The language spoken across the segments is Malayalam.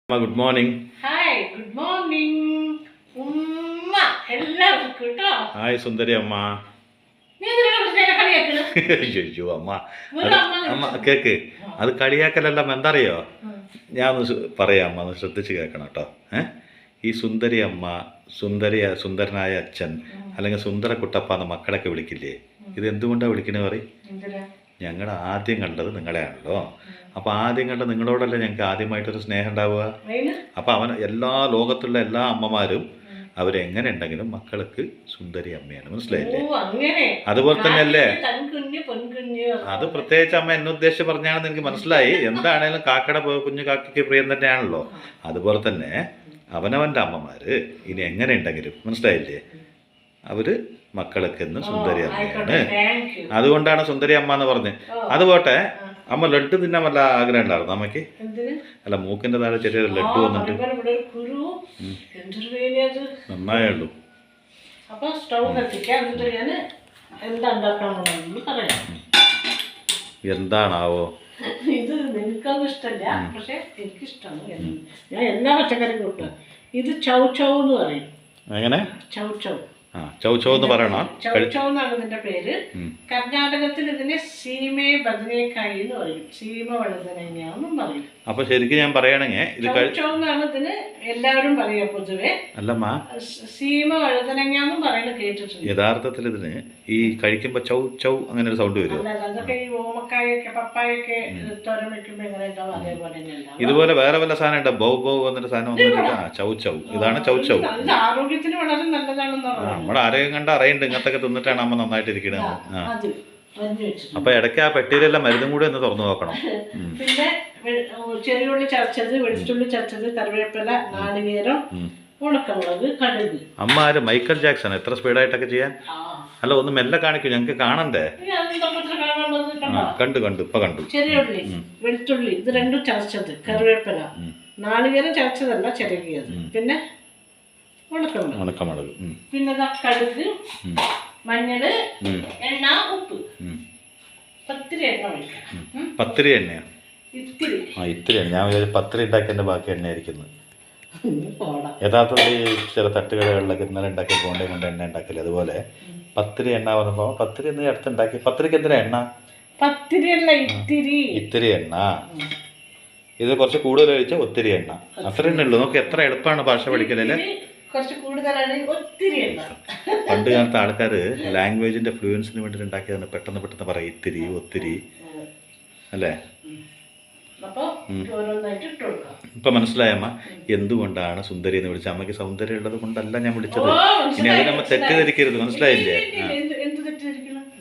Good morning. Hi, good morning ഉമ്മ എല്ലാവർക്കും കേട്ടോ. ഹായ് സുന്ദരി അമ്മ. നീ എന്തിനാ കുട്ടിയെ കളിയാക്കണത്? അയ്യോ അമ്മ, വെറുതെ അമ്മ കേക്ക്. അത് കളിയാക്കലല്ല, എന്തറിയോ, ഞാൻ പറയാം, അമ്മ ഒന്ന് ശ്രദ്ധിച്ച് കേൾക്കണം കേട്ടോ. ഈ സുന്ദരി അമ്മ, സുന്ദരനായ അച്ഛൻ, അല്ലെങ്കിൽ സുന്ദര കുട്ടപ്പ എന്ന മക്കളൊക്കെ വിളിക്കില്ലേ, ഇത് എന്തുകൊണ്ടാണ് വിളിക്കണേ പറയും? ഞങ്ങൾ ആദ്യം കണ്ടത് നിങ്ങളെയാണല്ലോ. അപ്പോൾ ആദ്യം കണ്ട നിങ്ങളോടല്ലേ ഞങ്ങൾക്ക് ആദ്യമായിട്ടൊരു സ്നേഹം ഉണ്ടാവുക. അപ്പോൾ എല്ലാ ലോകത്തുള്ള എല്ലാ അമ്മമാരും അവരെങ്ങനെ ഉണ്ടെങ്കിലും മക്കൾക്ക് സുന്ദരി അമ്മയാണ്, മനസ്സിലായില്ലേ? അതുപോലെ തന്നെ അല്ലേ, അത് പ്രത്യേകിച്ച് അമ്മ എന്നെ ഉദ്ദേശിച്ച് പറഞ്ഞാണെന്ന് എനിക്ക് മനസ്സിലായി. എന്താണേലും കാക്കയുടെ കുഞ്ഞു കാക്കയ്ക്ക് പ്രിയം തന്നെയാണല്ലോ. അതുപോലെ തന്നെ അവനവൻ്റെ അമ്മമാര് ഇനി എങ്ങനെ ഉണ്ടെങ്കിലും, മനസ്സിലായില്ലേ, അവര് മക്കളൊക്കെ എന്ന് സുന്ദരി അമ്മയാണ്. അതുകൊണ്ടാണ് സുന്ദരി അമ്മ എന്ന് പറഞ്ഞത്. അതുപോട്ടെ, അമ്മ ലഡ്ഡു തിന്നാൻ വല്ല ആഗ്രഹം ഉണ്ടായിരുന്നു അമ്മയ്ക്ക്? അല്ല, മൂക്കിന്റെ താഴെ ചെറിയൊരു ലഡ്ഡു വന്നിട്ട് നന്നായുള്ളൂ. എന്താണാവോ ഇത്? നിനക്കൊന്നും ഇഷ്ടമല്ല, പക്ഷെ എനിക്കിഷ്ടമാണ്. ഞാൻ എല്ലാ പച്ചക്കറിയും കൂട്ടും. ഇത് ചൗ ചൗ എന്ന് പറയും. എങ്ങനെ? ചൗ ചൗ. ചൗച്ചോ എന്ന് പറയണോ? ചൗച്ചോ എന്നാണ് ഇതിന്റെ പേര്. കർണാടകത്തിൽ ഇതിനെ സീമെ ബദനേക്കായി എന്ന് പറയും. സീമ വഴുതനങ്ങാന്നും പറയും. അപ്പൊ ശരിക്കും ഞാൻ പറയണെങ്കിൽ ചൗച്ചോ എന്നാണ് ഇതിന് എല്ലാവരും പറയാ പൊതുവെ. അല്ലമ്മ, സീമ വഴുതനങ്ങാന്നും പറയുന്നത് കേട്ടിട്ടുണ്ട്. യഥാർത്ഥത്തിൽ ഇതിന് ഈ കഴിക്കുമ്പോ ചൗ ചൗ അങ്ങനെ ഒരു സൗണ്ട് വരും. അതൊക്കെ ഈ ഓമക്കായൊക്കെ പപ്പായൊക്കെ തോരൻ വെക്കുമ്പോ എങ്ങനെ ഉണ്ടാവും അതേപോലെ തന്നെ. ഇതുപോലെ വേറെ വല്ല സാധനം ഉണ്ടോ? ബൗ ബൗ എന്നൊരു സാധനം ഒന്നും. ചൗ ചൗ, ഇതാണ് ചൗ ചൗ. ആരോഗ്യത്തിന് വളരെ നല്ലതാണെന്ന് പറയാം. നമ്മുടെ ആരോഗ്യം കണ്ട അറിയുന്നുണ്ട്, ഇങ്ങനത്തൊക്കെ തിന്നിട്ടാണ് അമ്മ നന്നായിട്ടിരിക്കണത്. അപ്പൊ ഇടയ്ക്ക് ആ പെട്ടിയിലെല്ലാം മരുന്നും കൂടി ഒന്ന് തുറന്നു നോക്കണം. പിന്നെ ചെറിയുള്ളി ചതച്ചത്, വെളുത്തുള്ളി ചതച്ചത്, കറിവേപ്പില, നാളികേരം, ഉണക്കമുളക്, കടുക്. അമ്മ ആര് മൈക്കൽ ജാക്സൺ? എത്ര സ്പീഡായിട്ടൊക്കെ ചെയ്യാൻ? അല്ല, ഒന്ന് മെല്ലെ കാണിക്കൂ, ഞങ്ങക്ക് കാണണ്ടേ? കണ്ടു ഇപ്പൊ കണ്ടു. ചെറിയുള്ളി, വെളുത്തുള്ളി, ഇത് രണ്ടും ചതച്ചത്, കറിവേപ്പില, നാളികേരം ചതച്ചതല്ല, ചിരകിയത്, പിന്നെ ഉണക്കമുളക്, പിന്നെ കടുക്, മഞ്ഞള്, എണ്ണ, ഉപ്പ്. പത്തിരി എണ്ണ ഒഴിക്കണം. പത്തിരി എണ്ണയാ? ഇത്തിരി എണ്ണ. ഞാൻ വിചാരിച്ചു പത്തിരി ഉണ്ടാക്കിയതിന്റെ ബാക്കി എണ്ണയായിരിക്കുന്നു. യഥാർത്ഥത്തിൽ ചില തട്ടുകടകളിലൊക്കെ ഇന്നലെ ഉണ്ടാക്കിയ ബോണ്ടയും കൊണ്ട് എണ്ണ ഉണ്ടാക്കില്ല. അതുപോലെ പത്തിരി എണ്ണ പറയുമ്പോ പത്തിരി എന്ന് അടുത്തുണ്ടാക്കി. പത്തിരിക്ക് എന്തിനാ എണ്ണ? പത്തിരി അല്ല, ഇത്തിരി എണ്ണ. ഇത് കുറച്ച് കൂടുതൽ കഴിച്ചാൽ ഒത്തിരി എണ്ണ. അത്ര എണ്ണ ഉള്ളൂ. നോക്ക് എത്ര എളുപ്പമാണ് ഭാഷ പഠിക്കലല്ലേ. പണ്ട് കാലത്തെ ആൾക്കാര് ലാംഗ്വേജിന്റെ ഫ്ലുവൻസിന് വേണ്ടിയിട്ട് ഉണ്ടാക്കിയതാണ്. പെട്ടെന്ന് പറയും ഇത്തിരി, ഒത്തിരി, അല്ലേ? ഇപ്പൊ മനസ്സിലായമ്മ എന്തുകൊണ്ടാണ് സുന്ദരി എന്ന് വിളിച്ചത്? അമ്മയ്ക്ക് സൗന്ദര്യം ഉള്ളത് കൊണ്ടല്ല ഞാൻ വിളിച്ചത്. ഇനി അത് നമ്മ തെറ്റിദ്ധരിക്കരുത്, മനസ്സിലായില്ലേ?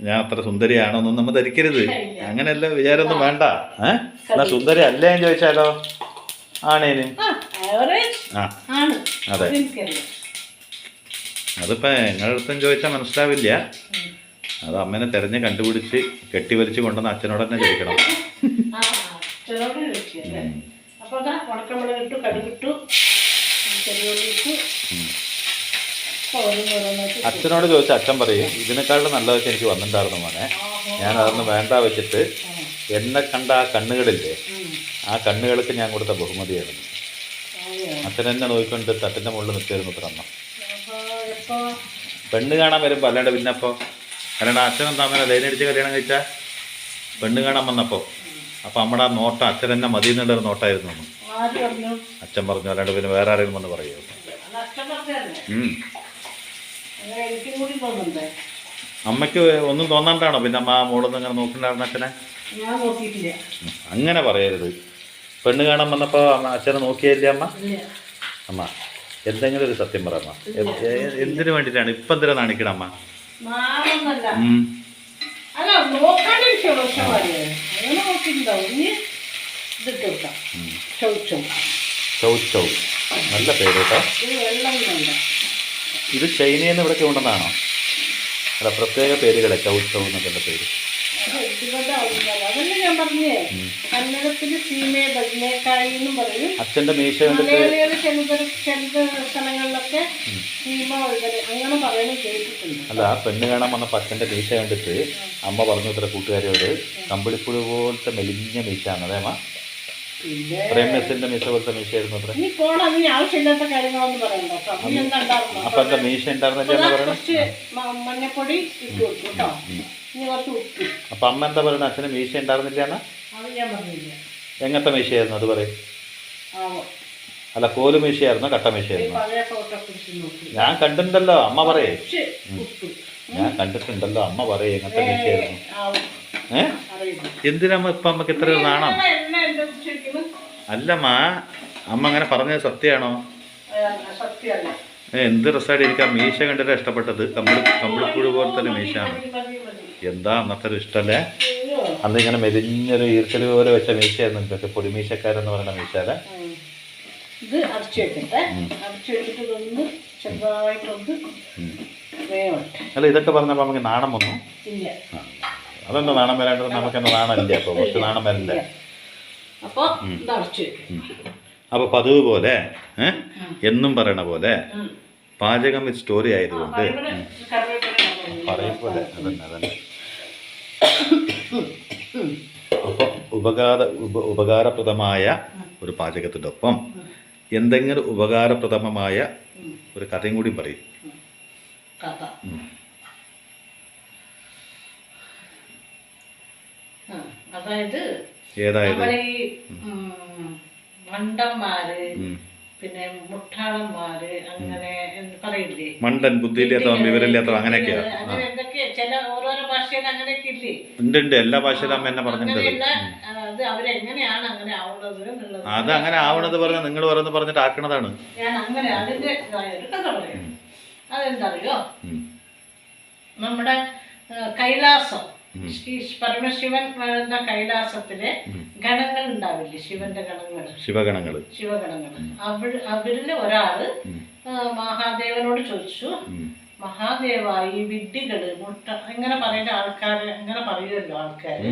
ഞാൻ അത്ര സുന്ദരിയാണോന്നും നമ്മ ധരിക്കരുത്. അങ്ങനെയല്ല വിചാരമൊന്നും വേണ്ട. എന്നാ സുന്ദരി അല്ലേ എന്ന് ചോദിച്ചാലോ? ആണേന്. അതെ, അതിപ്പോ നിങ്ങളുടെ അടുത്തും ചോദിച്ചാൽ മനസ്സിലാവില്ല. അത് അമ്മേനെ തെരഞ്ഞ് കണ്ടുപിടിച്ച് കെട്ടിവലിച്ച് കൊണ്ടുവന്ന് അച്ഛനോട് തന്നെ ചോദിക്കണം. അച്ഛനോട് ചോദിച്ച അച്ഛൻ പറയും ഇതിനേക്കാളും നല്ലതൊക്കെ എനിക്ക് വന്നിട്ടുണ്ടായിരുന്നു മോനെ, ഞാൻ അതൊന്നും വേണ്ട വെച്ചിട്ട് എന്നെ കണ്ട ആ കണ്ണുകളില്ലേ, ആ കണ്ണുകൾക്ക് ഞാൻ കൊടുത്ത ബഹുമതിയായിരുന്നു. അച്ഛൻ എന്നെ നോക്കിക്കൊണ്ട് തട്ടിന്റെ മുകളിൽ നിൽക്കായിരുന്നു അമ്മ. പെണ്ണ് കാണാൻ വരുമ്പോ, അല്ലാണ്ട് പിന്നപ്പോ അല്ലാണ്ട് അച്ഛനെന്താ അമ്മേനെ ലൈനടിച്ച് കല്യാണം കഴിച്ചാ പെണ്ണ് കാണാൻ വന്നപ്പോ അപ്പൊ നമ്മുടെ ആ നോട്ടം അച്ഛൻ എന്നെ മതി എന്നുള്ളൊരു നോട്ടായിരുന്നു അമ്മ. അച്ഛൻ പറഞ്ഞു, അല്ലാണ്ട് പിന്നെ വേറെ ആരെങ്കിലും വന്ന് പറയുമോ? അമ്മയ്ക്ക് ഒന്നും തോന്നാണ്ടാണോ പിന്നെ അമ്മ മോളൊന്നും ഇങ്ങനെ നോക്കണ്ടായിരുന്നു അച്ഛനെ? അങ്ങനെ പറയരുത്. പെണ്ണ് കാണാൻ വന്നപ്പോ അച്ഛനെ നോക്കിയല്ലേ അമ്മ? അമ്മ എന്തെങ്കിലും ഒരു സത്യം പറ അമ്മ. എന്തിനു വേണ്ടിയിട്ടാണ് ഇപ്പൊ എന്തിനാ കാണിക്കണം അമ്മ? ചൗ നല്ല പേര് കേട്ടോ. ഇത് ചൈനയിൽ നിന്ന് ഇവിടെ കൊണ്ടുവന്നാണോ? അല്ല, പ്രത്യേക പേരുകളെ ചൗ എന്നൊക്കെ പേര്. അച്ഛന്റെ മീശ കണ്ടിട്ട് അല്ല, ആ പെണ്ണ് കാണാൻ വന്നപ്പോ അച്ഛന്റെ മീശ കണ്ടിട്ട് അമ്മ പറഞ്ഞു ഇത്ര കൂട്ടുകാരിയോട്, കമ്പിളിപ്പുഴ പോലത്തെ മെലിഞ്ഞ മീശയാണ് അതേമ്മ. പിന്നെ പ്രേംനസീറിന്റെ മീശ പോലത്തെ മീശയായിരുന്നു അത്ര. നീ പോണം, നീ ആവശ്യമില്ലാത്ത കാര്യങ്ങളൊന്നും പറയണ്ട കേട്ടോ. നീ എന്താ അപ്പൊ എന്താ മീശ ഉണ്ടായിരുന്നില്ല എന്ന് പറയണേ? കുറച്ച് മഞ്ഞപ്പൊടി ഇട്ട് കൊടുക്കും കേട്ടോ. ഇനി കുറച്ച് ഉപ്പ്. അപ്പൊ അമ്മ എന്താ പറയുന്നത്, അച്ഛന് മീശ ഉണ്ടായിരുന്നില്ല എന്നാ? അത് ഞാൻ പറഞ്ഞില്ല. എങ്ങനത്തെ മീശയായിരുന്നു അത് പറയും? ആവോ, അല്ല, കോല് മീശയായിരുന്നോ കട്ട ഈ മീശയായിരുന്നോ? പഴയ ഫോട്ടോ പിടിച്ച് നോക്കി. ഞാൻ കണ്ടിട്ടുണ്ടല്ലോ, അമ്മ പറയേ. കുറച്ച് ഉപ്പ്. ഞാൻ കണ്ടിട്ടുണ്ടല്ലോ, അമ്മ പറയേ എങ്ങനത്തെ മീശയായിരുന്നു. ആവോ, അറിയില്ല. എന്തിനമ്മ ഇപ്പൊ അമ്മക്ക് ഇത്ര നാണം? എന്നെ എന്താ ചോദിക്കുന്നത്? അല്ലമ്മ, അമ്മ അങ്ങനെ പറഞ്ഞത് സത്യമാണോ? സത്യമല്ല. എന്ത് രസമായിട്ട് എനിക്ക് ആ മീശ കണ്ടിട്ട് ഇഷ്ടപ്പെട്ടത്. കമ്പിളിപ്പുഴ പോലെ തന്നെ മീശയാണ്. എന്താ അന്നത്തെ ഒരു ഇഷ്ടല്ലേ? അയ്യോ. അന്ന് ഇങ്ങനെ മെലിഞ്ഞൊരു ഈർക്കൽ പോലെ വെച്ച മീശയായിരുന്നു ഇതൊക്കെ, പൊടിമീശക്കാരെന്ന് പറയുന്ന മീശാലെ. ഇത് അരച്ച് വെക്കട്ടെ. അരച്ച് വെച്ചിട്ട് ഇതൊന്ന് ചെറുതായിട്ടൊന്ന് വേവട്ടെ. അല്ല, ഇതൊക്കെ പറഞ്ഞപ്പോൾ നമുക്ക് നാണം വന്നു. ഇല്ല, അതെന്താ നാണം വരേണ്ടത്? നമുക്കെന്താ നാണം ഇല്ല? അപ്പോൾ കുറച്ച് നാണം വരണ്ടേ? അപ്പോൾ ഇത് അരച്ച് വെക്കും. അപ്പോൾ പതിവ് പോലെ എന്നും പറയണ പോലെ പാചകം വിത്ത് സ്റ്റോറി ആയതുകൊണ്ട് പറയും പോലെ അതന്നെ. അപ്പോൾ ഉപകാരപ്രദമായ ഒരു പാചകത്തിൻ്റെ ഒപ്പം എന്തെങ്കിലും ഉപകാരപ്രദമായ ഒരു കഥയും കൂടി പറയും. കഥ അതായത് ഏതായത്? നമ്മളെ ഈ മണ്ടന്മാര് പിന്നെ മുട്ടാളന്മാര് അങ്ങനെ പറയില്ലേ, മണ്ടൻ, ബുദ്ധിയില്ലാത്തവൻ, വിവരമില്ലാത്തവൻ, അങ്ങനെയൊക്കെയാ. അങ്ങനെ എന്തൊക്കെ ചില ഓരോരോ ഭാഷയിൽ അങ്ങനെയൊക്കെ ഇല്ലേ? ഉണ്ട്, എല്ലാ ഭാഷയിലും അമ്മ എന്നെ പറഞ്ഞിട്ടുണ്ട്. അങ്ങനെയുള്ള അത് അവരെങ്ങനെയാണ് അങ്ങനെ ആവുന്നത് എന്നുള്ളത്. അത് അങ്ങനെ ആവണത് പറഞ്ഞ നിങ്ങൾ ഓരോന്ന് പറഞ്ഞിട്ട് ആക്കണതാണ്. ഞാൻ അങ്ങനെ അതിന്റെ ഒരു കഥ പറയാം. അതെന്തറിയോ, നമ്മുടെ കൈലാസം, ഈ പരമശിവൻ വരുന്ന കൈലാസത്തിലെ ഗണങ്ങൾ ഉണ്ടാവില്ലേ, ശിവന്റെ ഗണങ്ങൾ, ശിവഗണങ്ങൾ. അവരില് ഒരാള് മഹാദേവനോട് ചോദിച്ചു, മഹാദേവ, ഈ വിഡ്ഢികള് മുട്ട ഇങ്ങനെ പറയുന്ന ആൾക്കാര്, അങ്ങനെ പറയുമല്ലോ ആൾക്കാര്,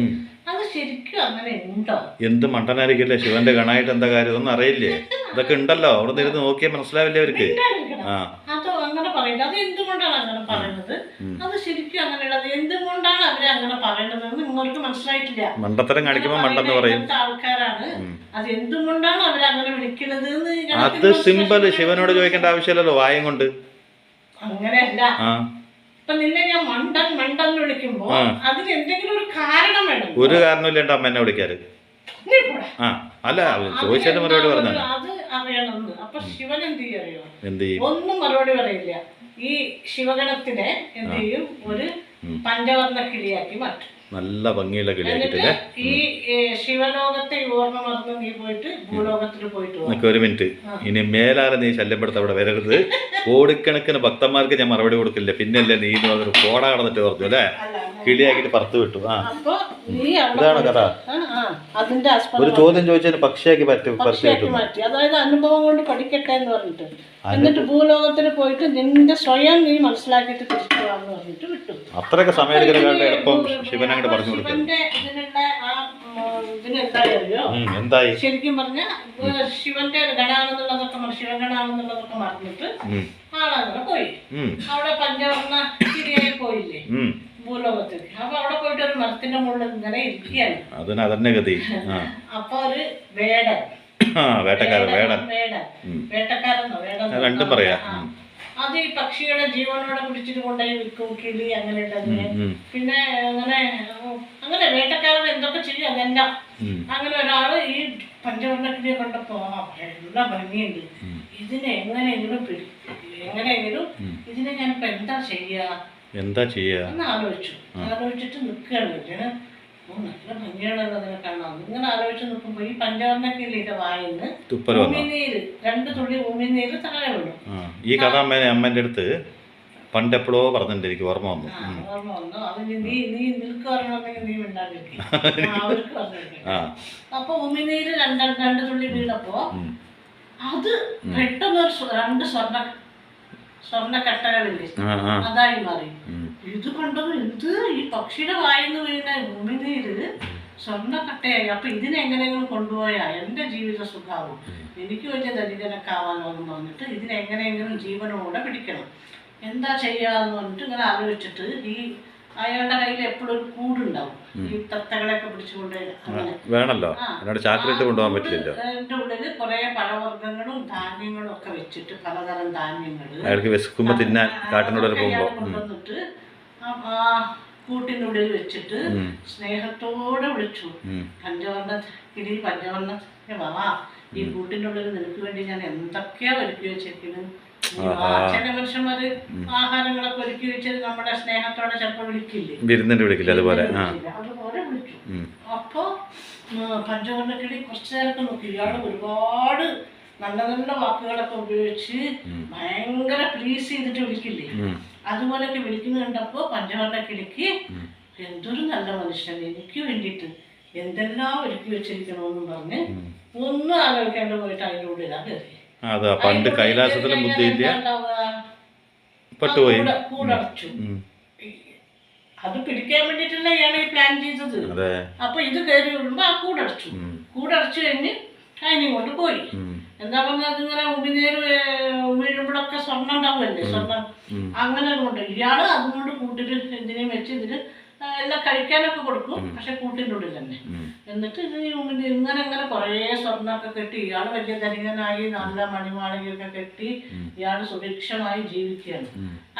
അത് ശരിക്കും അങ്ങനെ ഉണ്ടോ? എന്ത് മണ്ടനായിരിക്കില്ലേ ശിവന്റെ ഗണായിട്ട് എന്താ കാര്യം? ഇതൊന്നും അറിയില്ലേ? ഇതൊക്കെ ഉണ്ടല്ലോ, അവിടെ നിന്ന് നോക്കിയാൽ മനസ്സിലാവില്ലേ അവർക്ക്? അത് അങ്ങനെ പറയുന്നത്, അത് എന്തുകൊണ്ടാണ് അങ്ങനെ പറയുന്നത്? അത് ശരിക്കും അങ്ങനെയുള്ളത് എന്തുകൊണ്ടാണ് അവരെ അങ്ങനെ പറയുന്നത് എന്ന് നിങ്ങൾക്ക് മനസ്സിലായിട്ടില്ല. മണ്ടത്തരം കാണിക്കുമ്പോ മണ്ടെന്ന് പറയും ആൾക്കാരാണ്. അത് എന്തുകൊണ്ടാണ് അവരങ്ങനെ വിളിക്കുന്നത്? അത് സിമ്പിൾ, ശിവനോട് ചോദിക്കേണ്ട ആവശ്യമില്ലല്ലോ, വായം കൊണ്ട്. അങ്ങനെയല്ല, ഇപ്പൊ നിന്നെ ഞാൻ മണ്ടൻ മണ്ടൻ വിളിക്കുമ്പോ അതിന് എന്തെങ്കിലും ഒരു കാരണം വേണം. ഒരു കാരണമില്ലാണ്ട് അമ്മ എന്നെ വിളിക്കാറ്. അല്ല, ചോദിച്ചതിന് മറുപടി പറഞ്ഞു. അത് അറിയണമെന്ന്. അപ്പൊ ശിവൻ എന്ത് ചെയ്യോ? എന്ത് ചെയ്യും? ഒന്നും മറുപടി പറയില്ല. ഈ ശിവഗണത്തിനെ എന്ത് ചെയ്യും? ഒരു പഞ്ചവർണ്ണ കിളിയാക്കി മാറ്റും. നല്ല ഭംഗിയുള്ള കിളിയാക്കിട്ടില്ലേ? ഈ ശിവലോകത്തെ ഓർമ്മ മറന്ന് നീ പോയിട്ട് ഭൂലോകത്തിൽ പോയിട്ട് ഒരു മിനിറ്റ്, ഇനി മേലാലെ നീ ശല്യപ്പെടുത്ത അവിടെ വരരുത്. കോടിക്കണക്കിന് ഭക്തന്മാർക്ക് ഞാൻ മറുപടി കൊടുക്കില്ല. പിന്നല്ലേ നീ ഒരു കോട കടന്നിട്ട് പറഞ്ഞു അല്ലേ, കിളിയാക്കിട്ട് പറത്ത് വിട്ടു. ഇതാണ് കഥ. ഒരു ചോദ്യം ചോദിച്ചതിന് പക്ഷിയാക്കി മാറ്റി. അതായത് അനുഭവം കൊണ്ട് പഠിക്കട്ടെ എന്ന് പറഞ്ഞിട്ട്, എന്നിട്ട് ഭൂലോകത്തിൽ പോയിട്ട് നിന്റെ സ്വയം നീ മനസ്സിലാക്കിയിട്ട് തിരിച്ചു പോകാന്ന് പറഞ്ഞിട്ട് വിട്ടു. അത്രയൊക്കെ സമയം എടുക്കുന്ന എളുപ്പം ശിവനങ്ങോട്ട് പറഞ്ഞു കൊടുക്കും. എന്തായി ശരിക്കും പറഞ്ഞ ശിവന്റെ ഗണാണെന്നുള്ളതൊക്കെ ശിവഗണാണെന്നുള്ളതൊക്കെ മറന്നിട്ട് ആളങ്ങനെ പോയി. അവിടെ പഞ്ചവർണ്ണ കിളിയായി പോയില്ലേ ഭൂലോകത്തിൽ. അപ്പൊ അവിടെ പോയിട്ട് ഒരു മരത്തിന്റെ മുകളിൽ ഇങ്ങനെ ഇരിക്കുകയാണ്. അപ്പൊ ഒരു വേടൻ, രണ്ടും പറയാ. അത് ഈ പക്ഷിയുടെ ജീവനോടെ പിടിച്ചിട്ട് കൊണ്ടുപോയി വിൽക്കും, കിളി അങ്ങനെ. പിന്നെ അങ്ങനെ വേട്ടക്കാരൻ എന്തൊക്കെ ചെയ്യും അതെല്ലാം. അങ്ങനെ ഒരാള് ഈ പഞ്ചവർണ്ണ കിളിയെ കണ്ടപ്പോ എല്ലാം ഭംഗിയുണ്ട്, ഇതിനെ എങ്ങനെയെങ്കിലും ഇതിനെ ഞാനിപ്പോ എന്താ ചെയ്യാ എന്ന് ആലോചിച്ചിട്ട് നിൽക്കുകയാണ്. നല്ല ഭംഗിയാണല്ലോ അതിനെ കാണാം. ഇങ്ങനെ ആലോചിച്ച് നിൽക്കുമ്പോ ഈ പഞ്ചവർണ്ണ കിളിയുടെ വായിന്ന് ഉമിനീര്, 2 തുള്ളി ഉമിനീര് താഴെ വീണു. ഈ കഥ അമ്മേന്റെ അടുത്ത് പണ്ടെപ്പോഴോ പറഞ്ഞിട്ടുണ്ട്, എനിക്ക് ഓർമ്മ വന്നു. അത് നീ നിനക്ക് പറഞ്ഞെങ്കിൽ നീ മിണ്ടാണ്ടിരിക്കും, അവർക്ക് പറഞ്ഞു. അപ്പൊ ഉമിനീര് 2 തുള്ളി വീണപ്പോ അത് പെട്ടെന്ന് 2 സ്വർണ്ണക്കട്ടകളില്ലേ അതായി മാറി. ഇത് കണ്ടത് എന്ത്, ഈ പക്ഷിയുടെ വായിന്ന് വീണ ഉമിനീര് സ്വർണ്ണക്കട്ടയായി. അപ്പൊ ഇതിനെങ്ങനെയെങ്കിലും കൊണ്ടുപോയാ എന്റെ ജീവിത സുഖാവും, എനിക്ക് വലിയ ധനികനൊക്കാവാനോ എന്ന് പറഞ്ഞിട്ട് ഇതിനെങ്ങനെയെങ്കിലും ജീവനോടെ പിടിക്കണം, എന്താ ചെയ്യാന്ന് പറഞ്ഞിട്ട് ഇങ്ങനെ ആലോചിച്ചിട്ട് ഈ അയാളുടെ കയ്യിൽ എപ്പോഴും ഒരു കൂടുണ്ടാവും, ഈ തത്തകളെയൊക്കെ പിടിച്ചുകൊണ്ട് അങ്ങനെ. വേണമല്ലോ, എന്നോട് ചാക്കിലിട്ട് കൊണ്ടുപോകാൻ പറ്റില്ലല്ലോ. അതിൻ്റെ ഉള്ളിൽ കുറേ പഴവർഗ്ഗങ്ങളും ധാന്യങ്ങളും ഒക്കെ വെച്ചിട്ട്, പലതരം ധാന്യങ്ങൾ അയാൾക്ക് വിശക്കുമ്പോൾ തിന്നാൻ കാട്ടിനോട് പോകുമ്പോൾ കൊണ്ടുവന്നിട്ട് ആ കൂട്ടിൻ്റെ ഉള്ളിൽ വെച്ചിട്ട് സ്നേഹത്തോടെ വിളിച്ചു, പഞ്ചവർണ്ണ കിളി, പഞ്ചവർണ്ണ വാ, ഈ കൂട്ടിൻ്റെ ഉള്ളിൽ നിനക്ക് വേണ്ടി ഞാൻ എന്തൊക്കെയാ ഒരുക്കി വെച്ചിരിക്കുന്നത്. ചില മനുഷ്യന്മാര് ആഹാരങ്ങളൊക്കെ ഒരുക്കി വെച്ചത് നമ്മുടെ സ്നേഹത്തോടെ ചിലപ്പോൾ വിളിക്കില്ലേ, വിരുന്നിന്റെ വിളിക്കില്ല, അതുപോലെ വിളിച്ചു. അപ്പൊ പഞ്ചവർണ്ണ കിളി കുറച്ചു നേരത്തെ നോക്കി. ഇയാള് ഒരുപാട് നല്ല നല്ല വാക്കുകളൊക്കെ ഉപയോഗിച്ച് ഭയങ്കര പ്ലീസ് ചെയ്തിട്ട് വിളിക്കില്ലേ, അതുപോലെയൊക്കെ വിളിക്കുന്ന കണ്ടപ്പോ പഞ്ചവർണ്ണ കിളിക്ക് എന്തൊരു നല്ല മനുഷ്യൻ, എനിക്ക് വേണ്ടിയിട്ട് എന്തെല്ലാം ഒരുക്കി വെച്ചിരിക്കണമെന്നും പറഞ്ഞ് ഒന്നും ആലോചിക്കാണ്ട് പോയിട്ട് അതിൻ്റെ ഉള്ളിലാ കയറി. പണ്ട് കൈലാസത്തിലെ ബുദ്ധിയില്ല പെട്ടുപോയി, കൂടടച്ചു. അത് പിടിക്കാൻ വേണ്ടിട്ടല്ല ഇയാളെ പ്ലാൻ ചെയ്തത്. അപ്പൊ ഇത് കയറി വിടുമ്പോ ആ കൂടടച്ചു കഴിഞ്ഞ് അതിനെ കൊണ്ട് പോയി. എന്താ പറഞ്ഞാൽ അതിങ്ങനെ വീഴുമ്പോഴൊക്കെ സ്വർണ്ണം ഉണ്ടാവുമല്ലേ, സ്വർണ്ണം അങ്ങനെ കൊണ്ട് ഇയാള് അതുകൊണ്ട് കൂട്ടിട്ട് എന്തിനേയും വെച്ച് ഇതിന് എല്ലാം കഴിക്കാനൊക്കെ കൊടുക്കും, പക്ഷെ കൂട്ടിൻ്റെ ഉള്ളിൽ തന്നെ. എന്നിട്ട് ഇതിന് ഇങ്ങനെ കുറേ സ്വർണ്ണമൊക്കെ കെട്ടി ഇയാൾ വലിയ ധനികനായി നല്ല മണിമാളികയൊക്കെ കെട്ടി ഇയാൾ സുഭിക്ഷമായി ജീവിക്കുകയാണ്.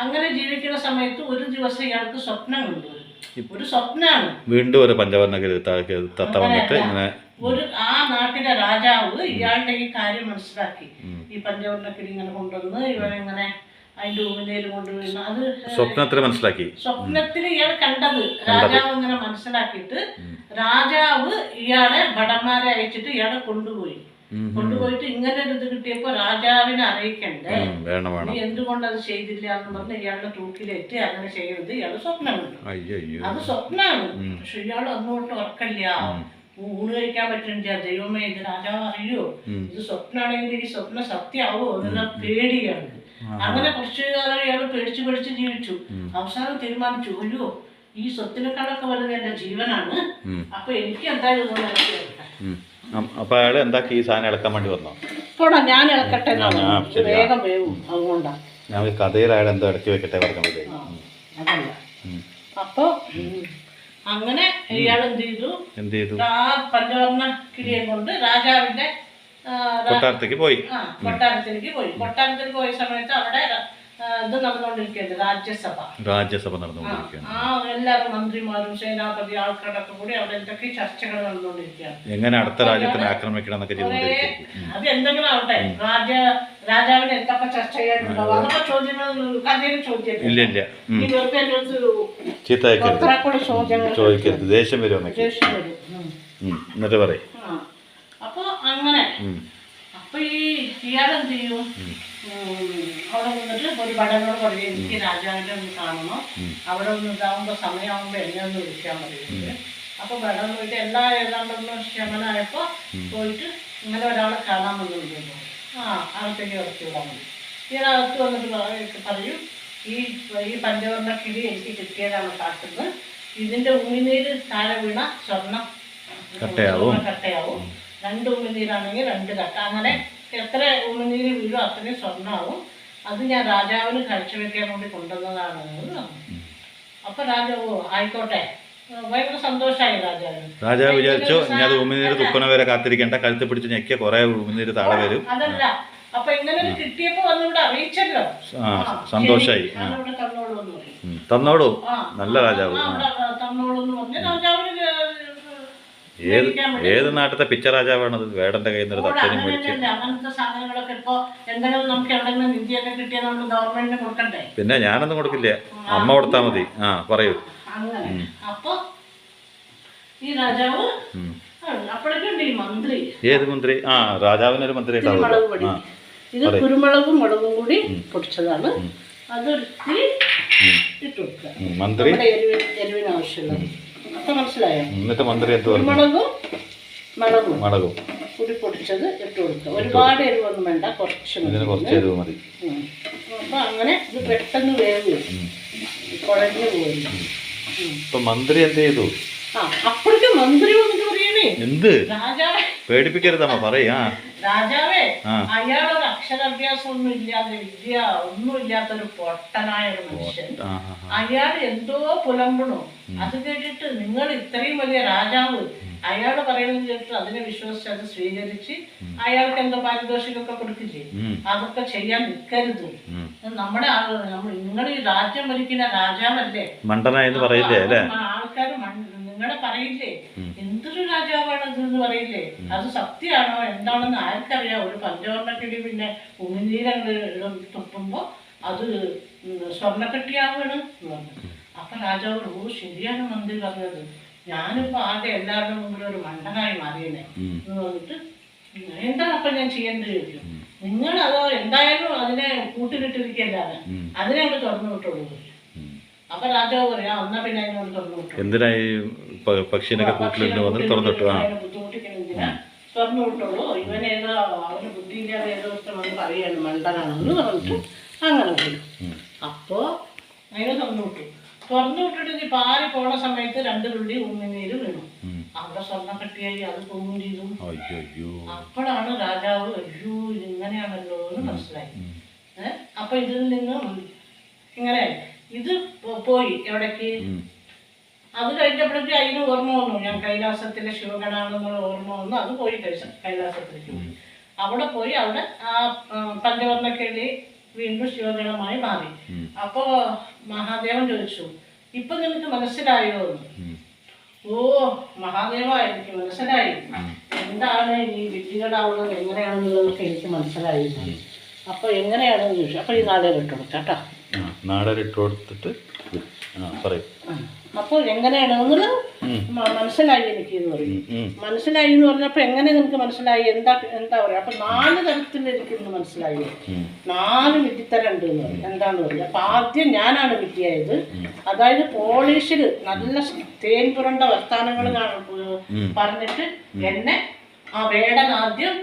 അങ്ങനെ ജീവിക്കുന്ന സമയത്ത് ഒരു ദിവസം ഇയാൾക്ക് സ്വപ്നം കൊണ്ടുവരും. ഒരു സ്വപ്നമാണ്, വീണ്ടും ഒരു പഞ്ചവർണ്ണ ഒരു ആ നാട്ടിലെ രാജാവ് ഇയാളുടെ ഈ കാര്യം മനസ്സിലാക്കി. ഈ പഞ്ചവർണ്ണ കിളി ഇങ്ങനെ കൊണ്ടുവന്ന് ഇവനിങ്ങനെ അതിന്റെ ഊമിനയിൽ കൊണ്ടുവരുന്ന അത് സ്വപ്നത്തിൽ മനസ്സിലാക്കി. സ്വപ്നത്തിൽ ഇയാൾ കണ്ടത് രാജാവ് ഇങ്ങനെ മനസ്സിലാക്കിയിട്ട് രാജാവ് ഇയാളെ ഭടന്മാരെ അയച്ചിട്ട് ഇയാളെ കൊണ്ടുപോയിട്ട് ഇങ്ങനെ ഒരു ഇത് കിട്ടിയപ്പോ രാജാവിനെ അറിയിക്കണ്ടേ, നീ എന്തുകൊണ്ട് അത് ചെയ്തില്ല എന്ന് പറഞ്ഞ് ഇയാളുടെ തൂക്കിലേറ്റ് അങ്ങനെ ചെയ്യരുത്. ഇയാള് സ്വപ്നം കണ്ടു, അത് സ്വപ്നമാണ്. പക്ഷെ ഇയാൾ ഒന്നുകൊണ്ട് ഉറക്കല്ല, ഊണ് കഴിക്കാൻ പറ്റുന്നില്ല. ദൈവമേ, ഇത് രാജാവ് അറിയോ, ഇത് സ്വപ്നമാണെങ്കിൽ ഈ സ്വപ്നം സത്യമാവോ എന്നുള്ള പേടിയാണ്. അങ്ങനെ കുറച്ചു കാലം ഇയാൾ പേടിച്ച് ജീവിച്ചു. അവസാനം തീരുമാനിച്ചു, അയ്യോ ഈ സ്വത്തിനേക്കാളൊക്കെ വലുത് എന്റെ ജീവനാണ്, അപ്പൊ എനിക്ക് എന്തായാലും അപ്പൊ അയാൾ എന്താക്കി ഈ സാധനം ഇളക്കാൻ വേണ്ടി വന്നോ? പോടാ, ഞാൻ ഇളക്കട്ടെ, വേഗം വേവും, അതുകൊണ്ടാ ഞാൻ കഥയിൽ അയാൾ എന്തോ ഇടയ്ക്ക് വെക്കട്ടെ പറഞ്ഞത്. അതല്ല, അപ്പൊ അങ്ങനെ ഇയാൾ എന്ത് ചെയ്തു, ആ പഞ്ചവർണ്ണ കിളിയെ കൊണ്ട് രാജാവിന്റെ കൊട്ടാരത്തിലേക്ക് പോയി. കൊട്ടാരത്തിൽ പോയ സമയത്ത് അവിടെ ഇത് നടന്നുകൊണ്ടിരിക്കുകയാണ്, രാജ്യസഭ നടന്നുകൊണ്ടിരിക്കുകയാണ്. ആ എല്ലാവരും മന്ത്രിമാരും സേനാപതി ആൾക്കാരൊക്കെ കൂടി അവിടെ എന്തൊക്കെ ചർച്ചകൾ നടന്നുകൊണ്ടിരിക്കുകയാണ്, എങ്ങനെ അടുത്ത രാജ്യത്തിനെ ആക്രമിക്കണം എന്നൊക്കെ. അത് എന്തെങ്കിലും ആവട്ടെ, രാജാവിന് എന്തൊക്കെ ചർച്ച ചെയ്യാനുണ്ടാവും, അതൊക്കെ ചോദ്യങ്ങൾ കഥയിൽ ചോദിക്കരുത്, ചോദിക്കരുത്, ദേഷ്യം വരും. എന്നിട്ട് പറയും. അപ്പൊ അങ്ങനെ അപ്പൊ ഇയാളെന്ത് ചെയ്യും, അവിടെ നിന്നിട്ട് ഒരു ഭടനോട് പറയും, എനിക്ക് രാജാവിനെ ഒന്ന് കാണണം, അവിടെ ഒന്ന് ഇതാവുമ്പോ സമയമാകുമ്പോ എന്നെ ഒന്ന് വിളിക്കാൻ പറയുന്നത്. അപ്പൊ ഭടൻ പോയിട്ട് എല്ലാ ഏതാണ്ടൊന്ന് ശമനായപ്പോ പോയിട്ട് ഇങ്ങനെ ഒരാളെ കാണാൻ വന്നിരുന്നു. അകത്തേക്ക് ഇറക്കി വിടാൻ മതി. ഇയാളകത്ത് വന്നിട്ട് പറയും, ഈ പഞ്ചവർണ്ണ കിളി എനിക്ക് കിട്ടിയതാണ് കാട്ടുന്നത്, ഇതിന്റെ ഉമിനീര് താഴെ വീണ സ്വർണ്ണം കട്ടയാവും, 2 ഉമിനീരാണെങ്കിൽ 2 കട്ട, അങ്ങനെ എത്ര ഉമിനീര് വീഴും അത്രയും സ്വർണ്ണമാവും. അത് ഞാൻ രാജാവിന് കാഴ്ചവെക്കാൻ വേണ്ടി കൊണ്ടുവന്നതാണ്. അപ്പൊ രാജാവ് ആയിക്കോട്ടെ, ഭയങ്കര സന്തോഷമായി രാജാവിന്. രാജാവ് വിചാരിച്ചു ഞാൻ ഉമിനീര് തുപ്പന വരെ കാത്തിരിക്കേണ്ട, കഴുത്ത് പിടിച്ച് ഞെക്കിയ കുറെ ഉമിനീര് താഴെ വരും. അതല്ല, അപ്പൊ ഇങ്ങനെ കിട്ടിയപ്പോ വന്നിവിടെ അറിയിച്ചല്ലോ, സന്തോഷായി. തന്നോളൂ, നല്ല രാജാവ്. തന്നോളൂ എന്ന് പറഞ്ഞ രാജാവിന് ഏത് നാട്ടിലത്തെ പിച്ച രാജാവാണത്, വേടന്റെ കയ്യിൽ നിന്ന് തട്ടനും മേടിച്ചു. അങ്ങനത്തെ സാധനങ്ങളൊക്കെ ഇപ്പൊ എന്തെങ്കിലും നമുക്ക് എവിടെയെങ്കിലും നിധിയൊക്കെ കിട്ടിയാൽ നമ്മൾ ഗവൺമെന്റിന് കൊടുക്കണ്ടേ? പിന്നെ ഞാനൊന്നും കൊടുക്കില്ല, അമ്മ കൊടുത്താ മതി. പറയൂ. അപ്പൊ ഈ രാജാവ് അപ്പോഴേക്കുണ്ട് ഈ മന്ത്രി. ഏത് മന്ത്രി? രാജാവിനൊരു മന്ത്രി ഉണ്ടാവും. ഇത് കുരുമുളകും മുളകും കൂടി പൊടിച്ചതാണ്, അതൊരു ഇട്ട് കൊടുക്കുക മന്ത്രി, എരിവിന് ആവശ്യമുള്ളത്. അപ്പൊ മനസ്സിലായോ? എന്നിട്ട് മന്ത്രി കുരുമുളകും മുളകും കൂടി പൊടിച്ചത് ഇട്ട് കൊടുക്കുക. ഒരുപാട് എരിവൊന്നും വേണ്ട, കുറച്ച് എരിവ് മതി. അപ്പൊ അങ്ങനെ ഇത് പെട്ടെന്ന് വേവ് കുഴഞ്ഞു പോയി. മന്ത്രി എന്ത് ചെയ്തു? അപ്പോഴേക്കും മന്ത്രി വന്നിട്ട് പറയണേ, എന്ത് രാജാവേ പേടിപ്പിക്കരുതമ്മ പറയാ. രാജാവേ ആ. അയാളൊരു അക്ഷരാഭ്യാസം ഒന്നും ഇല്ലാതെ വിദ്യ ഒന്നും ഇല്ലാത്തൊരു പൊട്ടനായ ഒരു മനുഷ്യൻ. അയാൾ എന്തോ പുലമ്പണു. അത് കേട്ടിട്ട് നിങ്ങൾ ഇത്രയും വലിയ രാജാവ് അയാൾ പറയുന്നത് കേട്ടിട്ട് അതിനെ വിശ്വസിച്ച് അത് സ്വീകരിച്ച് അയാൾക്ക് എന്തോ പാരിതോഷികമൊക്കെ കൊടുക്കില്ലേ, അതൊക്കെ ചെയ്യാൻ നിൽക്കരുത്. നമ്മുടെ നിങ്ങൾ ഈ രാജ്യം ഭരിക്കുന്ന രാജാവല്ലേ, മണ്ടനായെന്ന് പറയില്ലേ അല്ലേ ആൾക്കാർ നിങ്ങളെ പറയില്ലേ എന്തൊരു രാജാവാണ് ഇത് എന്ന് പറയില്ലേ. അത് സത്യമാണോ എന്താണെന്ന് ആർക്കറിയാം. ഒരു പഞ്ചവർണ്ണക്കിളി പിന്നെ ഉമിനീരങ്ങൾ തുപ്പുമ്പോ അത് സ്വർണ്ണക്കെട്ടിയാവാണ്. അപ്പൊ രാജാവ് ഓ ശരിയാണ് മന്ത്രി പറഞ്ഞത്, ഞാനിപ്പോ ആകെ എല്ലാവരുടെ മുമ്പിൽ ഒരു മണ്ടനായി മാറിയനെ എന്ന് പറഞ്ഞിട്ട് എന്താണ് അപ്പൊ ഞാൻ ചെയ്യേണ്ടത് ചോദിക്കും. നിങ്ങൾ അതോ എന്തായാലും അതിനെ കൂട്ടിലിട്ടിരിക്കല്ലാതെ അതിനെ അങ്ങ് തുറന്നു വിട്ടോളൂ. അപ്പൊ രാജാവ് പറയാ എന്നാ പിന്നെ അതിനോട് തുറന്നു വിട്ടു. എന്തിനായി പക്ഷിനൊക്കെ കൂട്ടിലിട്ട് വന്ന് തുറന്നിട്ടു ബുദ്ധിമുട്ടിക്കണെന്തിനാ തുറന്നു വിട്ടോളൂ. ഇവനേതോ അവന് ബുദ്ധിയില്ലാതെ ഏതോ വന്ന് പറയാണ് മണ്ടനാണെന്ന് പറഞ്ഞിട്ട് അങ്ങനെ പോയി. അപ്പോ അതിനെ തുറന്നു വിട്ടു. തുറന്നു വിട്ടിട്ട് പാറി പോണ സമയത്ത് 2 തുള്ളി ഉമിനീര് വീണു. അവിടെ സ്വർണ്ണക്കെട്ടിയായി അത് പൊങ്ങും ചെയ്തു. അപ്പോഴാണ് രാജാവ് അയ്യോ ഇതിങ്ങനെയാണല്ലോ എന്ന് മനസ്സിലായി. അപ്പൊ ഇതിൽ നിന്നും ഇങ്ങനെ ഇത് പോയി എവിടേക്ക്. അത് കഴിഞ്ഞപ്പോഴേക്കും അതിന് ഓർമ്മ വന്നു, ഞാൻ കൈലാസത്തിലെ ശിവഗണാണെന്നുള്ള ഓർമ്മ വന്നു. അത് പോയി കൈലാസത്തിലേക്ക് പോയി. അവിടെ പോയി അവിടെ ആ പഞ്ചവർണ്ണക്കിളി വീണ്ടും ശിവഗണമായി മാറി. അപ്പോ മഹാദേവൻ ചോദിച്ചു ഇപ്പൊ നിനക്ക് മനസ്സിലായോ എന്ന്. ഓ മഹാദേവ എനിക്ക് മനസ്സിലായി, എന്താണ് ഈ വിദ്യകളാവുന്നത് എങ്ങനെയാണെന്നുള്ളതൊക്കെ എനിക്ക് മനസ്സിലായി. അപ്പൊ എങ്ങനെയാണെന്ന് ചോദിച്ചു. അപ്പൊ ഈ നാടകമിട്ട് കൊടുത്താട്ടോ, നാടകമിട്ട് കൊടുത്തിട്ട് അപ്പോൾ എങ്ങനെയാണെന്ന് മനസ്സിലായി എനിക്ക് എന്ന് പറയും. മനസ്സിലായി എന്ന് പറഞ്ഞപ്പോ എങ്ങനെ നിനക്ക് മനസ്സിലായി, എന്താ പറയാ. അപ്പൊ 4 തരത്തിൽ എനിക്കിന്ന് മനസ്സിലായി, 4 വിദ്യത്തരം ഉണ്ട് എന്ന് പറയും. എന്താന്ന് പറയും. അപ്പൊ ആദ്യം ഞാനാണ് വിദ്യയായത്. അതായത് പോളിഷിൽ നല്ല തേൻ പുരണ്ട വർത്താനങ്ങൾ പറഞ്ഞിട്ട് എന്നെ ആ വേടൻ ആദ്യം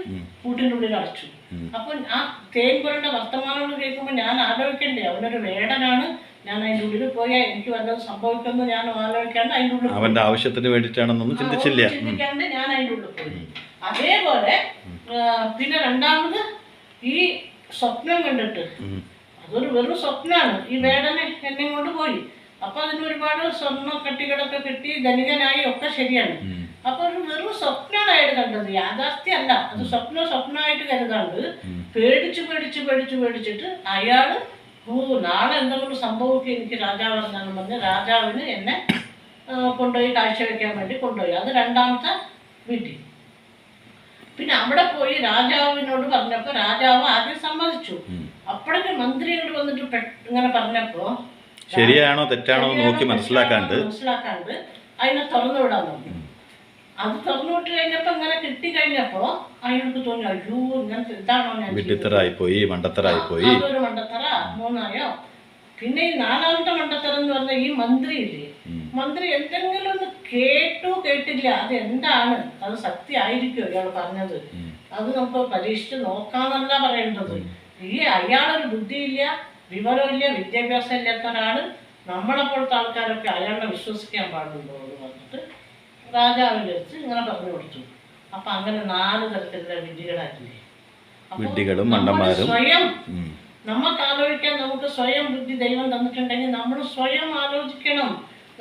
കൂട്ടിനുള്ളിൽ അടച്ചു. അപ്പൊ ആ തേൻ പുരണ്ട വർത്തമാനങ്ങൾ കേൾക്കുമ്പോൾ ഞാൻ ആലോചിക്കണ്ടേ അവനൊരു വേടനാണ്, ഞാൻ അതിൻ്റെ ഉള്ളിൽ പോയാൽ എനിക്ക് വല്ലതും സംഭവിക്കുമെന്ന് ഞാൻ ആലോചിക്കാണ്ട് അതിൻ്റെ ഉള്ളിൽ അവന്റെ ആവശ്യത്തിന് വേണ്ടിയിട്ടാണെന്നൊന്നും ചിന്തിക്കാണ്ട് ഞാൻ അതിൻ്റെ ഉള്ളിൽ പോയി. അതേപോലെ പിന്നെ രണ്ടാമത് ഈ സ്വപ്നം കണ്ടിട്ട് അതൊരു വെറും സ്വപ്നമാണ്. ഈ വേടനെ എന്നെ കൊണ്ട് പോയി. അപ്പൊ അതിന് ഒരുപാട് സ്വർണ്ണ കട്ടികളൊക്കെ കിട്ടി, ധനികനായി ഒക്കെ ശരിയാണ്. അപ്പൊ ഒരു വെറും സ്വപ്നമായിട്ട് കണ്ടത്, യാഥാർത്ഥ്യമല്ല. അത് സ്വപ്നമായിട്ട് കരുതാണ്ട് പേടിച്ചിട്ട് അയാള് നാളെ എന്തെങ്കിലും സംഭവിക്കുക എനിക്ക് രാജാവ് എന്നാണ് പറഞ്ഞ് രാജാവിന് എന്നെ കൊണ്ടുപോയി കാഴ്ചവെക്കാൻ വേണ്ടി കൊണ്ടുപോയി. അത് രണ്ടാമത്തെ വിധി. പിന്നെ അവിടെ പോയി രാജാവിനോട് പറഞ്ഞപ്പോ രാജാവ് ആദ്യം സമ്മതിച്ചു. അപ്പോഴൊക്കെ മന്ത്രിയോട് വന്നിട്ട് ഇങ്ങനെ പറഞ്ഞപ്പോ ശരിയാണോ തെറ്റാണോ നോക്കി മനസ്സിലാക്കാണ്ട് അതിനെ തുറന്നു വിടാൻ പറഞ്ഞു. അത് തുറന്നു വിട്ട് കഴിഞ്ഞപ്പോ ഇങ്ങനെ കിട്ടിക്കഴിഞ്ഞപ്പോ അയാൾക്ക് തോന്നി അയ്യോ ഇങ്ങനത്തെ ഇതാണോ ഞാൻ വിഡ്ഢിത്തരായിപ്പോയി, മണ്ടത്തരായിപ്പോയി. അതൊരു മണ്ടത്തറ 3ആയോ. പിന്നെ ഈ 4ാമത്തെ മണ്ടത്തരം എന്ന് പറഞ്ഞ ഈ മന്ത്രി ഇല്ലേ, മന്ത്രി എന്തെങ്കിലും ഒന്ന് കേട്ടില്ല, അത് എന്താണ്, അത് സത്യമായിരിക്കും ഇയാൾ പറഞ്ഞത്, അത് നമുക്ക് പരീക്ഷിച്ച് നോക്കാന്നല്ല പറയേണ്ടത്. അയാളൊരു ബുദ്ധിയില്ല, വിവരമില്ല, വിദ്യാഭ്യാസം ഇല്ലാത്ത ഒരാള്, നമ്മളെപ്പോഴത്തെ ആൾക്കാരൊക്കെ അയാളെ വിശ്വസിക്കാൻ പാടുണ്ടോ എന്ന് പറഞ്ഞിട്ട് രാജാവിൻ്റെ അടുത്ത് ഇങ്ങനെ പറഞ്ഞു കൊടുത്തു. അപ്പൊ അങ്ങനെ 4 തരത്തിലുള്ള വിദ്യകളായില്ലേ. സ്വയം നമുക്ക് ആലോചിക്കാൻ, നമുക്ക് സ്വയം ബുദ്ധി ദൈവം തന്നിട്ടുണ്ടെങ്കിൽ നമ്മൾ സ്വയം ആലോചിക്കണം,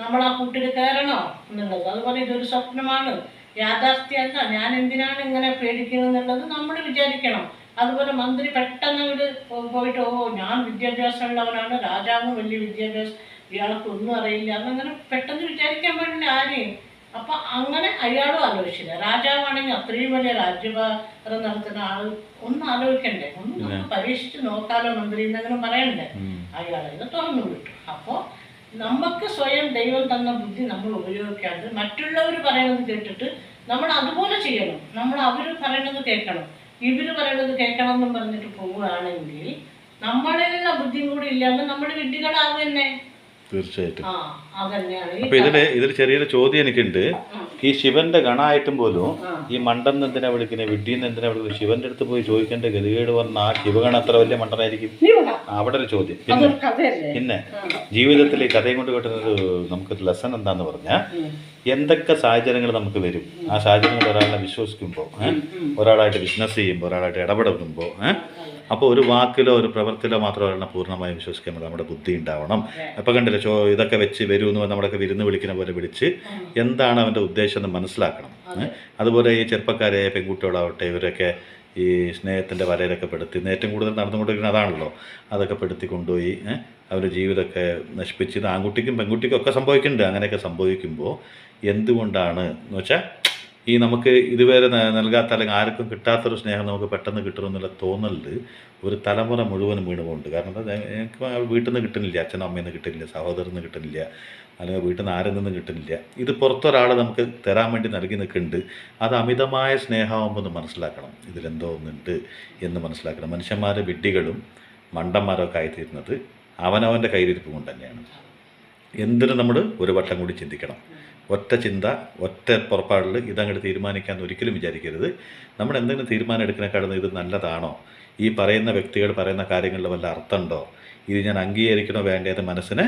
നമ്മൾ ആ കൂട്ടിൽ കയറണോ എന്നുള്ളത്. അതുപോലെ ഇതൊരു സ്വപ്നമാണ്, യാഥാർത്ഥ്യമല്ല, ഞാൻ എന്തിനാണ് ഇങ്ങനെ പേടിക്കുന്നത് എന്നുള്ളത് നമ്മൾ വിചാരിക്കണം. അതുപോലെ മന്ത്രി പെട്ടെന്ന് ഇവിടെ പോയിട്ട് ഓ ഞാൻ വിദ്യാഭ്യാസം ഉള്ളവനാണ്, രാജാവും വലിയ വിദ്യാഭ്യാസം, ഇയാൾക്ക് ഒന്നും അറിയില്ല എന്നങ്ങനെ പെട്ടെന്ന് വിചാരിക്കാൻ പാടില്ല ആരെയും. അപ്പൊ അങ്ങനെ അയാളും ആലോചിച്ചില്ല. രാജാവാണെങ്കിൽ അത്രയും വലിയ രാജ്യഭാരം നടത്തുന്ന ആള് ഒന്നും ആലോചിക്കണ്ടേ, ഒന്ന് നമുക്ക് പരീക്ഷിച്ച് നോക്കാലോ മന്ത്രി എന്നങ്ങനെ പറയണ്ടേ. അയാളെ ഇത് തുറന്നു വിട്ടു. അപ്പോ നമുക്ക് സ്വയം ദൈവം തന്ന ബുദ്ധി നമ്മൾ ഉപയോഗിക്കാണ്ട് മറ്റുള്ളവർ പറയുന്നത് കേട്ടിട്ട് നമ്മൾ അതുപോലെ ചെയ്യണം. നമ്മൾ അവർ പറയുന്നത് കേൾക്കണം, ഇവര് പറയുന്നത് കേൾക്കണം എന്നും പറഞ്ഞിട്ട് പോവുകയാണെങ്കിൽ നമ്മളിലുള്ള ബുദ്ധിയും കൂടി ഇല്ലാണ്ട് നമ്മുടെ വിഡ്ഢികളാവുക തന്നെ. തീർച്ചയായിട്ടും. ആ അതന്നെയാണ്. ഇതിൽ ചെറിയൊരു ചോദ്യം എനിക്കുണ്ട്. ഈ ശിവന്റെ ഗണായിട്ടും പോലും ഈ മണ്ടെന്ന് എന്തിനാ വിളിക്കുന്നത്, വിഡ്ഢിന്ന് എന്തിനാ വിളിക്കുന്നത്? ശിവന്റെ അടുത്ത് പോയി ചോദിക്കേണ്ട ഗതികേട് പറഞ്ഞാൽ ആ ശിവഗണ എത്ര വലിയ മണ്ടനായിരിക്കും? അവിടെ ഒരു ചോദ്യം. പിന്നെ ജീവിതത്തിൽ ഈ കഥയും കൊണ്ട് കിട്ടുന്നൊരു നമുക്കൊരു ലെസൺ എന്താന്ന് പറഞ്ഞാൽ, എന്തൊക്കെ സാഹചര്യങ്ങൾ നമുക്ക് വരും, ആ സാഹചര്യങ്ങൾ ഒരാളെ വിശ്വസിക്കുമ്പോൾ, ഒരാളായിട്ട് ബിസിനസ് ചെയ്യുമ്പോൾ, ഒരാളായിട്ട് ഇടപെടുമ്പോൾ, അപ്പോൾ ഒരു വാക്കിലോ ഒരു പ്രവൃത്തിയിലോ മാത്രം ഒരാളെ പൂർണ്ണമായും വിശ്വസിക്കാൻ പറ്റും. നമ്മുടെ ബുദ്ധി ഉണ്ടാവണം. അപ്പോൾ കണ്ടില്ല, ഇതൊക്കെ വെച്ച് വരുമെന്ന് നമ്മളൊക്കെ വിരുന്ന് വിളിക്കുന്ന പോലെ വിളിച്ച് എന്താണ് അവൻ്റെ ഉദ്ദേശം എന്ന് മനസ്സിലാക്കണം. അതുപോലെ ഈ ചെറുപ്പക്കാരെ പെൺകുട്ടികളാവട്ടെ, ഇവരൊക്കെ ഈ സ്നേഹത്തിൻ്റെ വരയിലൊക്കെ പെടുത്തി ഏറ്റവും കൂടുതൽ നടന്നുകൊണ്ടിരിക്കുന്നത് അതാണല്ലോ. അതൊക്കെ പെടുത്തി കൊണ്ടുപോയി അവരുടെ ജീവിതമൊക്കെ നശിപ്പിച്ച്, ഇത് ആൺകുട്ടിക്കും പെൺകുട്ടിക്കും ഒക്കെ സംഭവിക്കുന്നുണ്ട്. അങ്ങനെയൊക്കെ സംഭവിക്കുമ്പോൾ എന്തുകൊണ്ടാണ് എന്ന് വെച്ചാൽ, ഈ നമുക്ക് ഇതുവരെ നൽകാത്ത അല്ലെങ്കിൽ ആർക്കും കിട്ടാത്തൊരു സ്നേഹം നമുക്ക് പെട്ടെന്ന് കിട്ടണമെന്നുള്ള തോന്നലിൽ ഒരു തലമുറ മുഴുവനും വീണുപോകുന്നുണ്ട്. കാരണം എന്താ, എനിക്ക് വീട്ടിൽ നിന്ന് കിട്ടുന്നില്ല, അച്ഛനും അമ്മയിൽ നിന്ന് കിട്ടുന്നില്ല, സഹോദരൻ നിന്ന് കിട്ടുന്നില്ല, അല്ലെങ്കിൽ വീട്ടിൽ നിന്ന് ആരിൽ നിന്നും കിട്ടുന്നില്ല. ഇത് പുറത്തൊരാൾ നമുക്ക് തരാൻ വേണ്ടി നൽകി നിൽക്കുന്നുണ്ട്. അത് അമിതമായ സ്നേഹമാകുമ്പോൾ ഒന്ന് മനസ്സിലാക്കണം, ഇതിലെന്തോ ഒന്നുണ്ട് എന്ന് മനസ്സിലാക്കണം. മനുഷ്യന്മാർ വിഡ്ഢികളും മണ്ടന്മാരൊക്കെ ആയിത്തീരുന്നത് അവനവൻ്റെ കയ്യിലിരിപ്പ് കൊണ്ട് തന്നെയാണ്. എന്തിനും നമ്മൾ ഒരു വട്ടം കൂടി ചിന്തിക്കണം. ഒറ്റ ചിന്ത, ഒറ്റ പുറപ്പാടിൽ ഇതങ്ങോട്ട് തീരുമാനിക്കാമെന്ന് ഒരിക്കലും വിചാരിക്കരുത്. നമ്മൾ എന്തെങ്കിലും തീരുമാനം എടുക്കുന്നതിനേക്കാളും ഇത് നല്ലതാണോ, ഈ പറയുന്ന വ്യക്തികൾ പറയുന്ന കാര്യങ്ങളിൽ വല്ല അർത്ഥമുണ്ടോ, ഇത് ഞാൻ അംഗീകരിക്കണോ വേണ്ടത് മനസ്സിനെ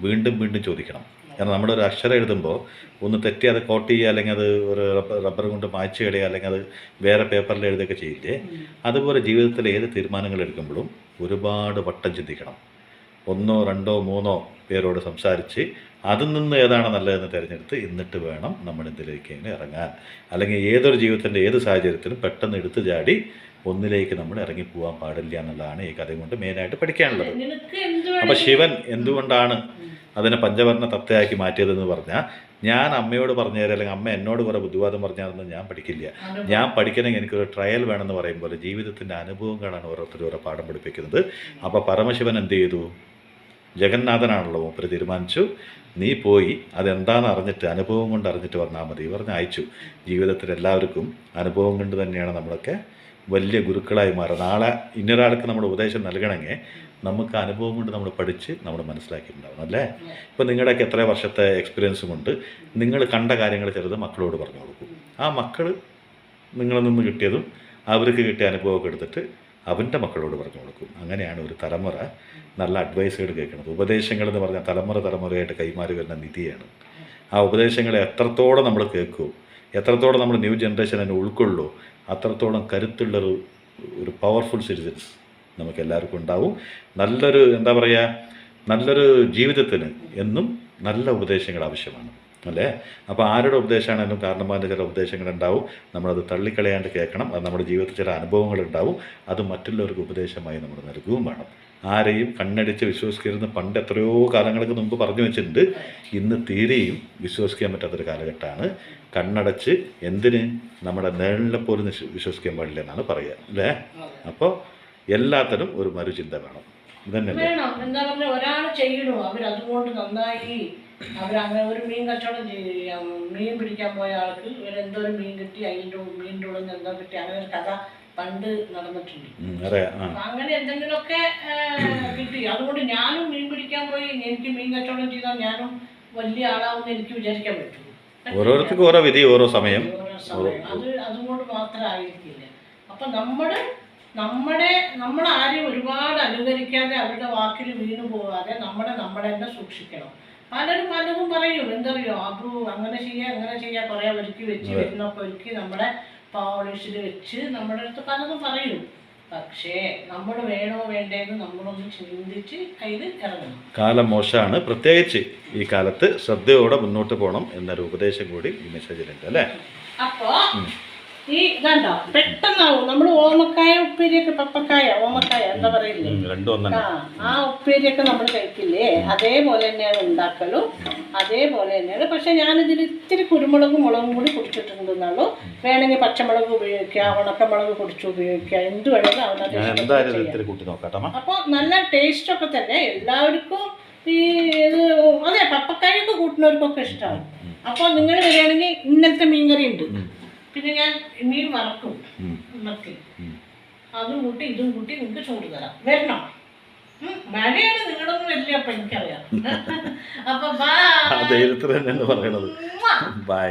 വീണ്ടും വീണ്ടും ചോദിക്കണം. കാരണം നമ്മളൊരു അക്ഷരം എഴുതുമ്പോൾ ഒന്ന് തെറ്റി അത് കോട്ട് ചെയ്യുക, അല്ലെങ്കിൽ അത് ഒരു റബ്ബർ കൊണ്ട് മായ്ച്ച് കളയുക, അല്ലെങ്കിൽ അത് വേറെ പേപ്പറിൽ എഴുതുകയൊക്കെ ചെയ്യില്ലേ, അതുപോലെ ജീവിതത്തിൽ ഏത് തീരുമാനങ്ങൾ എടുക്കുമ്പോഴും ഒരുപാട് വട്ടം ചിന്തിക്കണം. 1 2 3 പേരോട് സംസാരിച്ച് അതിൽ നിന്ന് ഏതാണ് നല്ലതെന്ന് തിരഞ്ഞെടുത്ത് എന്നിട്ട് വേണം നമ്മൾ ഇതിലേക്ക് ഇറങ്ങാൻ. അല്ലെങ്കിൽ ഏതൊരു ജീവിതത്തിൻ്റെ ഏത് സാഹചര്യത്തിലും പെട്ടെന്ന് എടുത്തു ചാടി ഒന്നിലേക്ക് നമ്മൾ ഇറങ്ങിപ്പോകാൻ പാടില്ല എന്നുള്ളതാണ് ഈ കഥ കൊണ്ട് മെയിനായിട്ട് പഠിക്കാനുള്ളത്. അപ്പോൾ ശിവൻ എന്തുകൊണ്ടാണ് അതിനെ പഞ്ചവർണ്ണ തത്തയാക്കി മാറ്റിയതെന്ന് പറഞ്ഞാൽ, ഞാൻ അമ്മയോട് പറഞ്ഞു തരാം, അല്ലെങ്കിൽ അമ്മ എന്നോട് കുറേ ബുദ്ധിവാദം പറഞ്ഞാലൊന്നും ഞാൻ പഠിക്കില്ല. ഞാൻ പഠിക്കണമെങ്കിൽ എനിക്കൊരു ട്രയൽ വേണമെന്ന് പറയുമ്പോൾ ജീവിതത്തിൻ്റെ അനുഭവങ്ങളാണ് ഓരോരുത്തരും ഓരോ പാഠം പഠിപ്പിക്കുന്നത്. അപ്പോൾ പരമശിവൻ എന്ത് ചെയ്തു? ജഗന്നാഥനാണല്ലോ, മൂപ്പര് തീരുമാനിച്ചു, നീ പോയി അതെന്താണെന്ന് അറിഞ്ഞിട്ട്, അനുഭവം കൊണ്ട് അറിഞ്ഞിട്ട് വന്നാൽ മതി പറഞ്ഞ് അയച്ചു. ജീവിതത്തിൽ എല്ലാവർക്കും അനുഭവം കൊണ്ട് തന്നെയാണ് നമ്മളൊക്കെ വലിയ ഗുരുക്കളായി മാറുക. നാളെ ഇന്നൊരാൾക്ക് നമ്മൾ ഉപദേശം നൽകണമെങ്കിൽ നമുക്ക് അനുഭവം കൊണ്ട് നമ്മൾ പഠിച്ച് നമ്മൾ മനസ്സിലാക്കിയിട്ടുണ്ടാവണം അല്ലേ. ഇപ്പോൾ നിങ്ങളുടെയൊക്കെ എത്ര വർഷത്തെ എക്സ്പീരിയൻസും കൊണ്ട് നിങ്ങൾ കണ്ട കാര്യങ്ങൾ ചിലത് മക്കളോട് പറഞ്ഞു കൊടുക്കും. ആ മക്കൾ നിങ്ങളിൽ നിന്ന് കിട്ടിയതും അവർക്ക് കിട്ടിയ അനുഭവമൊക്കെ എടുത്തിട്ട് അവൻ്റെ മക്കളോട് പറഞ്ഞു കൊടുക്കും. അങ്ങനെയാണ് ഒരു തലമുറ നല്ല അഡ്വൈസുകൾ കേൾക്കുന്നത്. ഉപദേശങ്ങൾ എന്ന് പറഞ്ഞാൽ തലമുറയായിട്ട് കൈമാറി വരുന്ന നിധിയാണ്. ആ ഉപദേശങ്ങളെ എത്രത്തോളം നമ്മൾ കേൾക്കൂ, എത്രത്തോളം നമ്മൾ ന്യൂ ജനറേഷൻ അതിനെ ഉൾക്കൊള്ളൂ, അത്രത്തോളം കരുത്തുള്ളൊരു പവർഫുൾ സിറ്റിസൻസ് നമുക്ക് എല്ലാവർക്കും ഉണ്ടാവും. നല്ലൊരു എന്താ പറയുക, നല്ലൊരു ജീവിതത്തിന് എന്നും നല്ല ഉപദേശങ്ങൾ ആവശ്യമാണ് അല്ലേ. അപ്പോൾ ആരുടെ ഉപദേശമാണെങ്കിലും കാരണന്മാരുടെ ചില ഉപദേശങ്ങളുണ്ടാവും, നമ്മളത് തള്ളിക്കളയാണ്ട് കേൾക്കണം. അത് നമ്മുടെ ജീവിതത്തിൽ ചില അനുഭവങ്ങളുണ്ടാവും, അത് മറ്റുള്ളവർക്ക് ഉപദേശമായി നമ്മൾ നൽകുകയും വേണം. ആരെയും കണ്ണടിച്ച് വിശ്വസിക്കരുതെന്ന് പണ്ട് എത്രയോ കാലങ്ങൾക്ക് മുമ്പ് പറഞ്ഞു വെച്ചിട്ടുണ്ട്. ഇന്ന് തീരെയും വിശ്വസിക്കാൻ പറ്റാത്തൊരു കാലഘട്ടമാണ്. കണ്ണടച്ച് എന്തിന് നമ്മുടെ നേളിനെ പോലും വിശ്വസിക്കാൻ പാടില്ല എന്നാണ് പറയുക അല്ലേ. അപ്പോൾ എല്ലാത്തിനും ഒരു മറുചിന്ത വേണം. ഇതന്നെയല്ലേ എന്താ പറഞ്ഞ ഒരാൾ ചെയ്യണോ, അവരതുകൊണ്ട് നന്നായി അവരങ്ങനെ ഒരു മീൻ കച്ചവടം ചെയ്യാം, മീൻ പിടിക്കാൻ പോയ ആൾക്ക് ഇവരെന്തോ ഒരു മീൻ കിട്ടി, അതിൻ്റെ മീനിൻ്റെ ഉള്ളിൽ നിന്ന് എന്തോ കിട്ടി, അങ്ങനെ ഒരു കഥ പണ്ട് നടന്നിട്ടുണ്ട്. അങ്ങനെ എന്തെങ്കിലുമൊക്കെ കിട്ടി. അതുകൊണ്ട് ഞാനും മീൻ പിടിക്കാൻ പോയി എനിക്ക് മീൻ കച്ചവടം ചെയ്താൽ ഞാനും വലിയ ആളാവുമെന്ന് എനിക്ക് വിചാരിക്കാൻ പറ്റുള്ളൂ. ഓരോരുത്തർക്കും ഓരോ വിധി, ഓരോ സമയം. അതുകൊണ്ട് മാത്രമായിരിക്കില്ല. അപ്പൊ നമ്മളാരും ഒരുപാട് അനുകരിക്കാതെ അവരുടെ വാക്കിൽ വീണു പോകാതെ നമ്മളെ തന്നെ സൂക്ഷിക്കണം. പലരും പറയും എന്തറിയോ, അപ്പൊ അങ്ങനെ ചെയ്യാ കുറെ ഒരുക്കി വെച്ച് വരുന്നൊക്കെ ഒരുക്കി നമ്മളെ പോളിഷിൽ വെച്ച് നമ്മുടെ അടുത്ത് പലതും പറയും. പക്ഷേ നമ്മൾ വേണോ വേണ്ടേന്ന് നമ്മളൊന്ന് ചിന്തിച്ച് അതിൽ ഇറങ്ങണം. കാലം മോശമാണ്, പ്രത്യേകിച്ച് ഈ കാലത്ത് ശ്രദ്ധയോടെ മുന്നോട്ട് പോകണം എന്നൊരു ഉപദേശം കൂടി ഈ മെസ്സേജിലുണ്ട് അല്ലേ. അപ്പോ ഈ ഇതാണ്ടോ പെട്ടെന്നാവും നമ്മൾ ഓമക്കായ ഉപ്പേരിയൊക്കെ, പപ്പക്കായ ഓമക്കായ എന്താ പറയില്ലേ, ആ ഉപ്പേരിയൊക്കെ നമ്മൾ കഴിക്കില്ലേ, അതേപോലെ തന്നെയാണ് ഉണ്ടാക്കലും, അതേപോലെ തന്നെയാണ്. പക്ഷെ ഞാനിതിൽ ഇത്തിരി കുരുമുളകും മുളകും കൂടി പൊടിച്ചിട്ടുണ്ടെന്നുള്ളൂ. വേണമെങ്കിൽ പച്ചമുളക് ഉപയോഗിക്കുക, ഉണക്കമുളക് പൊടിച്ച് ഉപയോഗിക്കുക, എന്ത് വേണമെങ്കിലും അവനത്. അപ്പോൾ നല്ല ടേസ്റ്റൊക്കെ തന്നെ എല്ലാവർക്കും ഈ ഇത് അതെ പപ്പക്കായൊക്കെ കൂട്ടുന്നവർക്കൊക്കെ ഇഷ്ടമാണ്. അപ്പോൾ നിങ്ങൾ വരികയാണെങ്കിൽ ഇന്നലത്തെ മീൻകറി ഉണ്ട്, പിന്നെ ഞാൻ മീൻ വറക്കും മത്തി, അതും കൂട്ടി ഇതും കൂട്ടി നിങ്ങൾക്ക് ചോറ് തരാം. വരണം. മഴയാണ് നിങ്ങളൊന്നും വലിയ അപ്പം എനിക്കറിയാം. അപ്പൊ ബൈ.